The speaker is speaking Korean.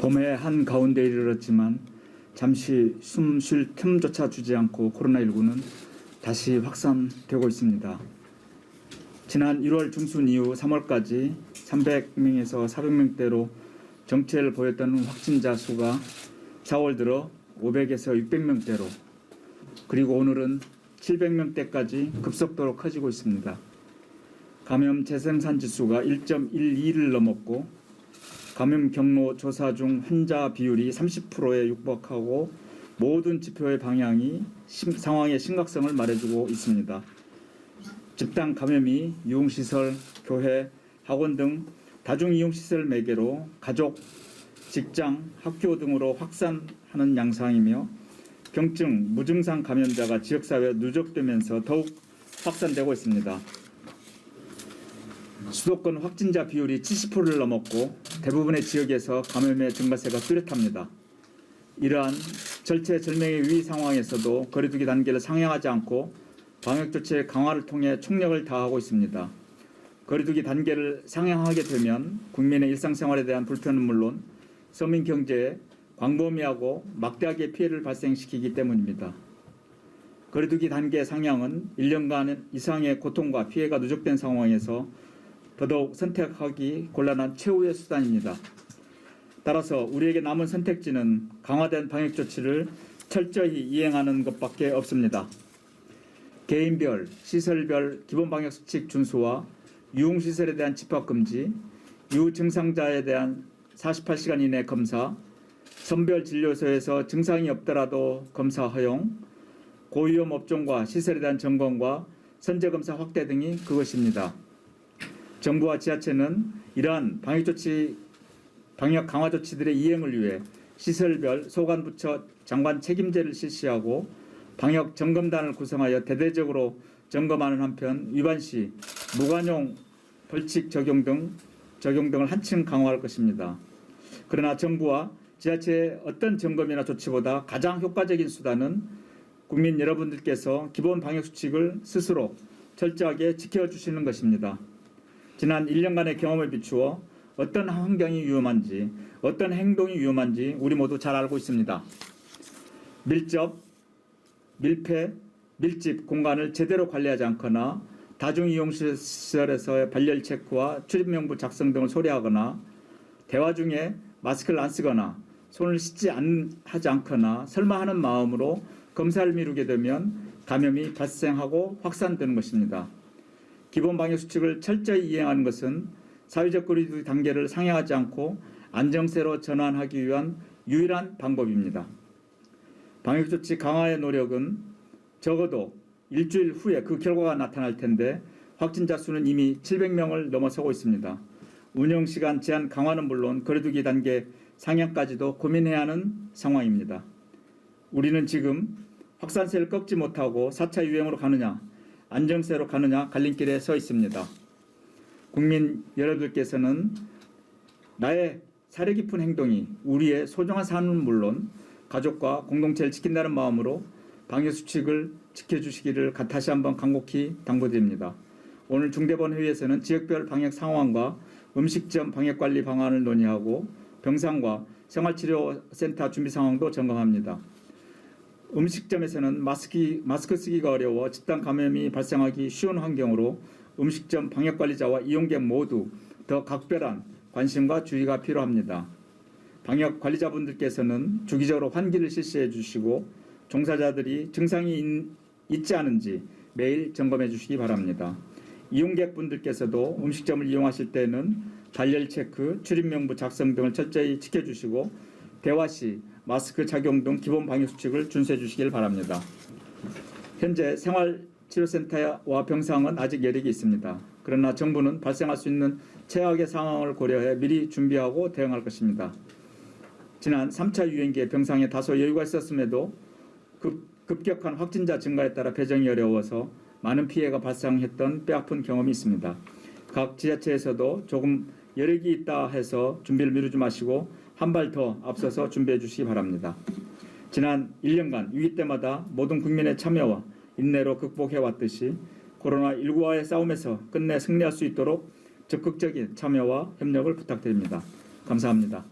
봄의 한가운데에 이르렀지만 잠시 숨 쉴 틈조차 주지 않고 코로나19는 다시 확산되고 있습니다. 지난 1월 중순 이후 3월까지 300명에서 400명대로 정체를 보였던 확진자 수가 4월 들어 500에서 600명대로, 그리고 오늘은 700명대까지 급속도로 커지고 있습니다. 감염 재생산 지수가 1.12를 넘었고 감염 경로 조사 중 환자 비율이 30%에 육박하고 모든 지표의 방향이 상황의 심각성을 말해주고 있습니다. 집단 감염이 유흥시설, 교회, 학원 등 다중이용시설 매개로 가족, 직장, 학교 등으로 확산하는 양상이며 경증, 무증상 감염자가 지역사회에 누적되면서 더욱 확산되고 있습니다. 수도권 확진자 비율이 70%를 넘었고 대부분의 지역에서 감염의 증가세가 뚜렷합니다. 이러한 절체절명의 위기 상황에서도 거리두기 단계를 상향하지 않고 방역조치의 강화를 통해 총력을 다하고 있습니다. 거리두기 단계를 상향하게 되면 국민의 일상생활에 대한 불편은 물론 서민 경제에 광범위하고 막대하게 피해를 발생시키기 때문입니다. 거리두기 단계 상향은 1년간 이상의 고통과 피해가 누적된 상황에서 더더욱 선택하기 곤란한 최후의 수단입니다. 따라서 우리에게 남은 선택지는 강화된 방역조치를 철저히 이행하는 것밖에 없습니다. 개인별, 시설별 기본방역수칙 준수와 유흥시설에 대한 집합금지, 유증상자에 대한 48시간 이내 검사, 선별진료소에서 증상이 없더라도 검사 허용, 고위험 업종과 시설에 대한 점검과 선제검사 확대 등이 그것입니다. 정부와 지자체는 이러한 방역 강화 조치들의 이행을 위해 시설별 소관부처 장관 책임제를 실시하고 방역 점검단을 구성하여 대대적으로 점검하는 한편 위반 시 무관용 벌칙 적용 등을 한층 강화할 것입니다. 그러나 정부와 지자체의 어떤 점검이나 조치보다 가장 효과적인 수단은 국민 여러분들께서 기본 방역 수칙을 스스로 철저하게 지켜주시는 것입니다. 지난 1년간의 경험을 비추어 어떤 환경이 위험한지, 어떤 행동이 위험한지 우리 모두 잘 알고 있습니다. 밀접, 밀폐, 밀집 공간을 제대로 관리하지 않거나 다중이용시설에서의 발열 체크와 출입명부 작성 등을 소홀히하거나 대화 중에 마스크를 안 쓰거나 손을 씻지 하지 않거나 설마 하는 마음으로 검사를 미루게 되면 감염이 발생하고 확산되는 것입니다. 기본 방역 수칙을 철저히 이행하는 것은 사회적 거리두기 단계를 상향하지 않고 안정세로 전환하기 위한 유일한 방법입니다. 방역조치 강화의 노력은 적어도 일주일 후에 그 결과가 나타날 텐데 확진자 수는 이미 700명을 넘어서고 있습니다. 운영시간 제한 강화는 물론 거리두기 단계 상향까지도 고민해야 하는 상황입니다. 우리는 지금 확산세를 꺾지 못하고 4차 유행으로 가느냐, 안정세로 가느냐 갈림길에 서 있습니다. 국민 여러분들께서는 나의 사려 깊은 행동이 우리의 소중한 삶은 물론 가족과 공동체를 지킨다는 마음으로 방역수칙을 지켜주시기를 다시 한번 간곡히 당부드립니다. 오늘 중대본 회의에서는 지역별 방역 상황과 음식점 방역관리 방안을 논의하고 병상과 생활치료센터 준비 상황도 점검합니다. 음식점에서는 마스크 쓰기가 어려워 집단 감염이 발생하기 쉬운 환경으로 음식점 방역관리자와 이용객 모두 더 각별한 관심과 주의가 필요합니다. 방역관리자분들께서는 주기적으로 환기를 실시해 주시고 종사자들이 증상이 있지 않은지 매일 점검해 주시기 바랍니다. 이용객분들께서도 음식점을 이용하실 때는 발열 체크, 출입명부 작성 등을 철저히 지켜주시고 대화 시 마스크 착용 등 기본 방역 수칙을 준수해 주시길 바랍니다. 현재 생활치료센터와 병상은 아직 여력이 있습니다. 그러나 정부는 발생할 수 있는 최악의 상황을 고려해 미리 준비하고 대응할 것입니다. 지난 3차 유행기에 병상에 다소 여유가 있었음에도 급격한 확진자 증가에 따라 배정이 어려워서 많은 피해가 발생했던 뼈아픈 경험이 있습니다. 각 지자체에서도 조금 여력이 있다 해서 준비를 미루지 마시고 한 발 더 앞서서 준비해 주시기 바랍니다. 지난 1년간 위기 때마다 모든 국민의 참여와 인내로 극복해왔듯이 코로나19와의 싸움에서 끝내 승리할 수 있도록 적극적인 참여와 협력을 부탁드립니다. 감사합니다.